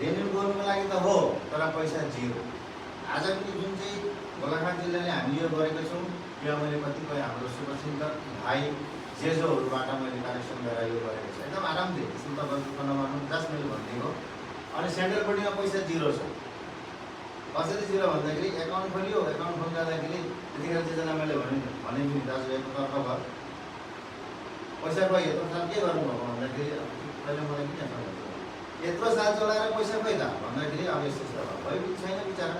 Renew गर्नुको लागि त हो, तर पैसा जिरो। आज पनि जुन चाहिँ गोलाघाट जिल्लाले हामी यो गरेको छौँ, यो मैले कतिपय हाम्रो शुभचिन्तक भाइ जेजोहरूबाट मैले कनेक्सन गरेर यो गरेको छु। एकदम आरामले त्यसमा तपाईँको दुःख नमान्नु, जस्ट मैले भनिदिएको। अनि सेन्ट्रलपट्टिमा पैसा जिरो छ। कसरी जिरो भन्दाखेरि एकाउन्ट खोल्यो, एकाउन्ट खोल्दाखेरि त्यतिखेर जेजना मैले भने पनि दाजुभाइको तर्क भयो, पैसा गयो यत्रो साल के गर्नुभएको भन्दाखेरि कहिले मलाई किन सम्झाउँछ, यत्रो साल चलाएर पैसा खोइ त भन्दाखेरि अब यस्तो छ भयो छैन बिचरा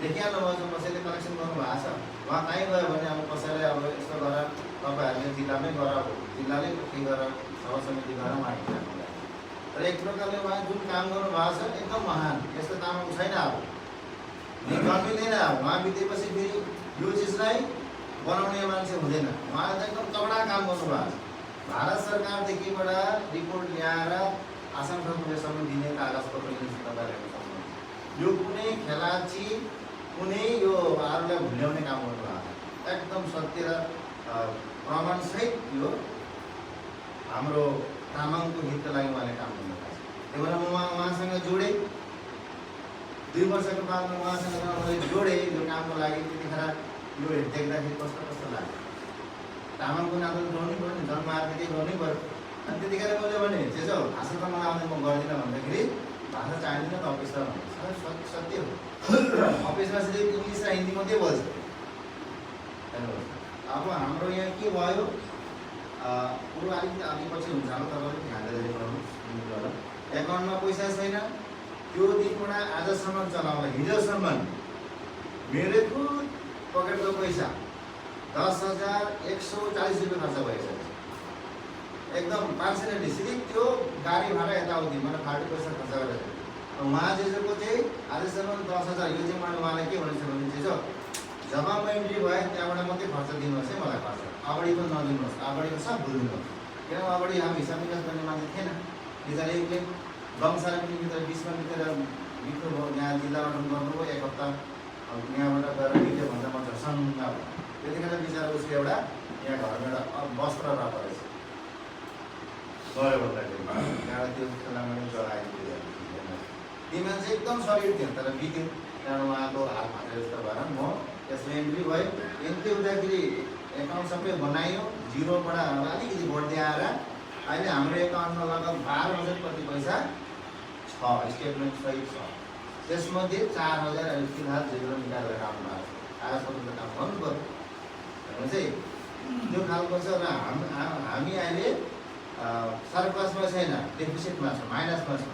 देखिहाल्नु भयो। कसैले कलेक्सन गर्नुभएको छ, उहाँ कहीँ गयो भने अब कसैलाई अब यस्तो गरेर तपाईँहरूले जिल्लामै गएर जिल्लाले के गरेर सभा समिति गरेर उहाँ हिँड्नु। तर एक प्रकारले उहाँ जुन काम गर्नुभएको छ एकदम महान, यस्तो काम छैन। अब जन्मिँदैन, उहाँ बितेपछि फेरि यो चिजलाई बनाउने मान्छे हुँदैन। उहाँले त एकदम तगडा काम गर्नुभएको छ। भारत सरकारदेखिबाट रिपोर्ट ल्याएर आसाम सरकारसम्म दिने कागजपत्र तपाईँहरू सक्नुहुन्छ। यो कुनै खेलाची कुनै यो अरूलाई भुल्याउने काम गर्नुभएको छ। एकदम सत्य र प्रमाणसहित यो हाम्रो तामाङको हितको लागि उहाँले काम गर्नुभएको छ। त्यही भएर म उहाँसँग जोडेँ, 2 वर्षको बादमा उहाँसँग मैले जोडेँ यो कामको लागि। त्यतिखेर यो देख्दाखेरि कस्तो कस्तो लाग्यो, तामाङको नाता जोड्नै पऱ्यो नि, जन्म आएर केही गर्नै पऱ्यो। अनि त्यतिखेर मैले भने त्यसो भाषा त मलाई आउँदैन, म गर्दिनँ भन्दाखेरि भाषा चाहिँदैन त अफिसमा भन्नु सत्य हो। अफिसमा चाहिँ इङ्ग्लिस र हिन्दी मात्रै बोल्छ। अब हाम्रो यहाँ के भयो, कुरो अलिकति पछि हुन्छ, अब तपाईँले ध्यान दिएर गर्नु। एकाउन्टमा पैसा छैन, त्यो दिनबाट आजसम्म चलाउँदा हिजोसम्म मेरो पकेटको पैसा 10,140 रुपियाँ खर्च भइसक्यो। एकदम 500 सिधै त्यो गाडी भाडा यताउति मलाई फाल्टु पैसा खर्च गरेर। उहाँ जेजोको चाहिँ आजसम्म 10,000। यो चाहिँ मैले उहाँलाई के भनेको छु भने चाहिँ जब म इन्ट्री भएँ त्यहाँबाट मात्रै खर्च दिनुहोस् है, मलाई खर्च अगाडि पनि नदिनुहोस्, अगाडिको सब भुलिदिनुहोस्। किनभने अगाडि हामी हिसाब निकास गर्ने मान्छे थिएन। बिचरा एकले गमसारा पनि बिचरा 20मा बितेर बित्नुभयो। यहाँ जिल्लाबाट गर्नुभयो, 1 हप्ता यहाँबाट गएर बित्यो भन्दा म झसङ्ग भयो। त्यतिखेर बिचरा उसको एउटा यहाँ घरमा एउटा वस्त्र रहेको रहेछ, गयो भन्दाखेरि त्यहाँबाट त्यो खेलामा जगाइदियो। ती मान्छे एकदम सलिड थियो, तर बित्यो। त्यहाँबाट उहाँको हात भाँचेर जस्तो भएर म यसमा एन्ट्री भयो। एन्ट्री हुँदाखेरि एकाउन्ट सबै बनायो, जिरोबाट अलिकति बढ्दै आएर अहिले हाम्रो एकाउन्टमा लगभग 12,000 कति पैसा छ, स्टेटमेन्ट सही छ। त्यसमध्ये 4,000 अहिले फिलहाल जिरो निकालेर आउनु भएको छ। कागजपत्र काम गर्नु पऱ्यो भने चाहिँ त्यो खालको छ। र हामी अहिले सरप्लसमा छैन, डेफिसिटमा छ, माइनसमा छ।